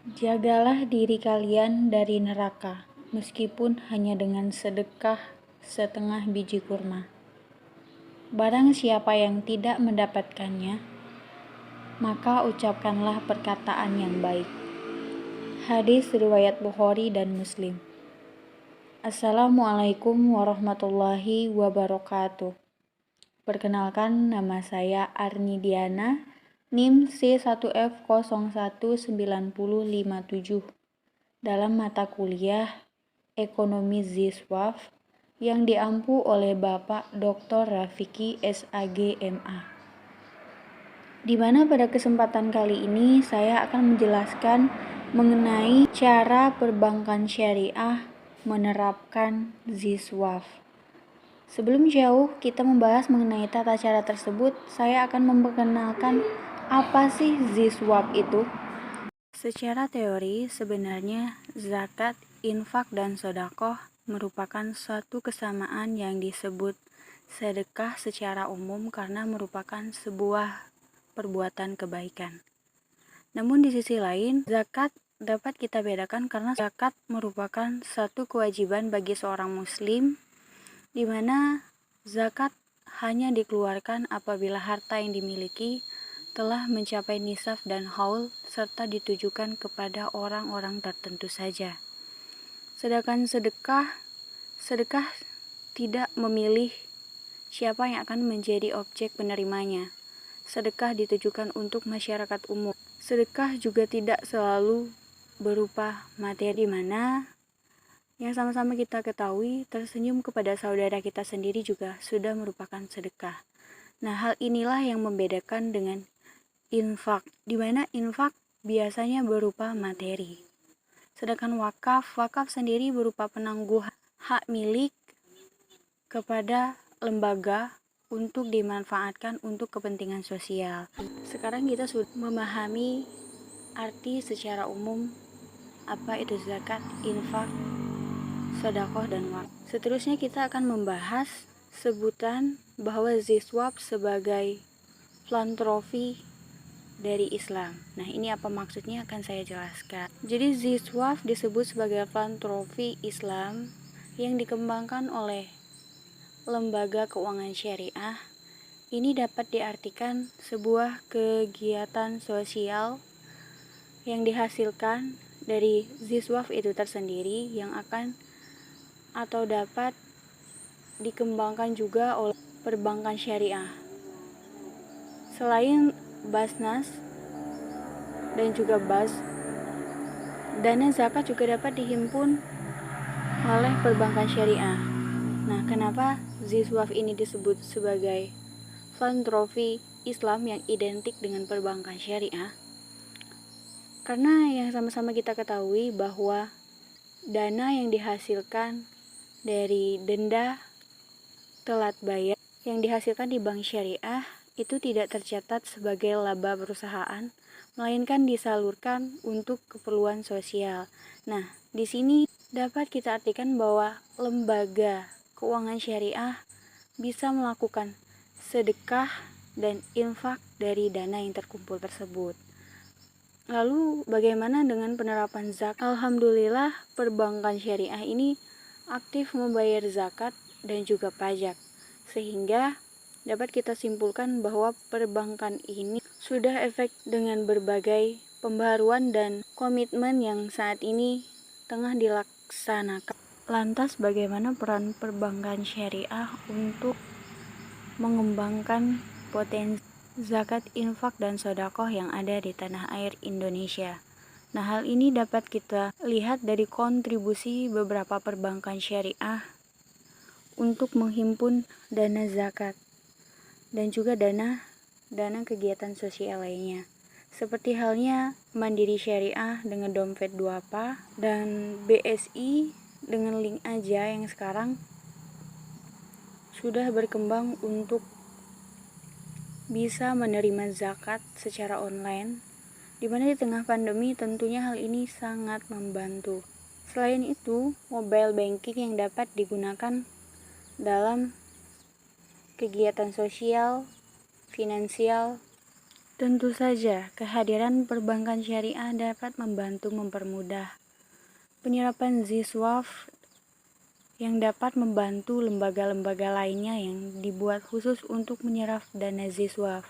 Jagalah diri kalian dari neraka, meskipun hanya dengan sedekah setengah biji kurma. Barang siapa yang tidak mendapatkannya, maka ucapkanlah perkataan yang baik. Hadis riwayat Bukhari dan Muslim. Assalamualaikum warahmatullahi wabarakatuh. Perkenalkan, nama saya Arni Diana, NIM C1F019057 dalam mata kuliah Ekonomi Ziswaf yang diampu oleh Bapak Dr. Rafiki SAG MA. Di mana pada kesempatan kali ini saya akan menjelaskan mengenai cara perbankan syariah menerapkan Ziswaf. Sebelum jauh kita membahas mengenai tata cara tersebut, saya akan memperkenalkan apa sih Ziswaf itu. Secara teori, sebenarnya zakat, infak, dan sedekah merupakan suatu kesamaan yang disebut sedekah secara umum karena merupakan sebuah perbuatan kebaikan. Namun di sisi lain, zakat dapat kita bedakan karena zakat merupakan satu kewajiban bagi seorang muslim di mana zakat hanya dikeluarkan apabila harta yang dimiliki telah mencapai nisab dan haul serta ditujukan kepada orang-orang tertentu saja. Sedangkan sedekah tidak memilih siapa yang akan menjadi objek penerimanya. Sedekah ditujukan untuk masyarakat umum. Sedekah juga tidak selalu berupa materi, di mana yang sama-sama kita ketahui, tersenyum kepada saudara kita sendiri juga sudah merupakan sedekah. Nah, hal inilah yang membedakan dengan infak, di mana infak biasanya berupa materi. Sedangkan wakaf sendiri berupa penangguhan hak milik kepada lembaga untuk dimanfaatkan untuk kepentingan sosial. Sekarang kita sudah memahami arti secara umum apa itu zakat, infak, sedekah, dan wakaf. Seterusnya kita akan membahas sebutan bahwa Ziswaf sebagai filantropi dari Islam. Nah, ini apa maksudnya akan saya jelaskan. Jadi Ziswaf disebut sebagai filantropi Islam yang dikembangkan oleh lembaga keuangan syariah. Ini dapat diartikan sebuah kegiatan sosial yang dihasilkan dari Ziswaf itu tersendiri yang akan atau dapat dikembangkan juga oleh perbankan syariah. Selain Basnas dan juga BAS, dana zakat juga dapat dihimpun oleh perbankan syariah. Nah, kenapa Ziswaf ini disebut sebagai filantropi Islam yang identik dengan perbankan syariah? Karena yang sama-sama kita ketahui bahwa dana yang dihasilkan dari denda telat bayar yang dihasilkan di bank syariah itu tidak tercatat sebagai laba perusahaan, melainkan disalurkan untuk keperluan sosial. Nah, di sini dapat kita artikan bahwa lembaga keuangan syariah bisa melakukan sedekah dan infak dari dana yang terkumpul tersebut. Lalu bagaimana dengan penerapan zakat? Alhamdulillah, perbankan syariah ini aktif membayar zakat dan juga pajak, sehingga dapat kita simpulkan bahwa perbankan ini sudah efek dengan berbagai pembaharuan dan komitmen yang saat ini tengah dilaksanakan. Lantas bagaimana peran perbankan syariah untuk mengembangkan potensi zakat, infak, dan sedekah yang ada di tanah air Indonesia? Nah, hal ini dapat kita lihat dari kontribusi beberapa perbankan syariah untuk menghimpun dana zakat dan juga dana kegiatan sosial lainnya. Seperti halnya Mandiri Syariah dengan dompet Duapa dan BSI dengan link aja yang sekarang sudah berkembang untuk bisa menerima zakat secara online, di mana di tengah pandemi tentunya hal ini sangat membantu. Selain itu, mobile banking yang dapat digunakan dalam kegiatan sosial, finansial, Tentu saja, kehadiran perbankan syariah dapat membantu mempermudah penyerapan ZSWAF yang dapat membantu lembaga-lembaga lainnya yang dibuat khusus untuk menyerap dana ZSWAF.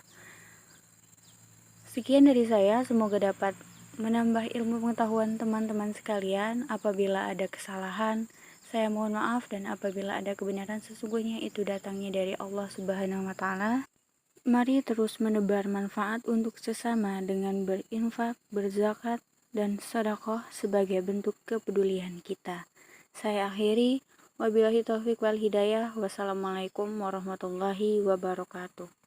Sekian dari saya, semoga dapat menambah ilmu pengetahuan teman-teman sekalian. Apabila ada kesalahan, saya mohon maaf, dan apabila ada kebenaran, sesungguhnya itu datangnya dari Allah Subhanahu wa Ta'ala. Mari terus menebar manfaat untuk sesama dengan berinfak, berzakat, dan sedekah sebagai bentuk kepedulian kita. Saya akhiri, wabillahi taufiq wal hidayah. Wassalamualaikum warahmatullahi wabarakatuh.